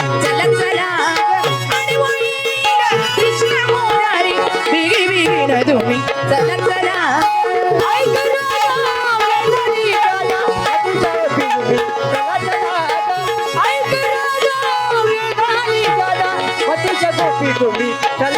चला चला आणि वळी कृष्ण मुरारी बिगी बिगी न तुम्ही चला चला ऐक राजा वेदानी गाजा अतिशय बिगी चला चला ऐक राजा वेदानी गाजा अतिशय गोपी तुम्ही चला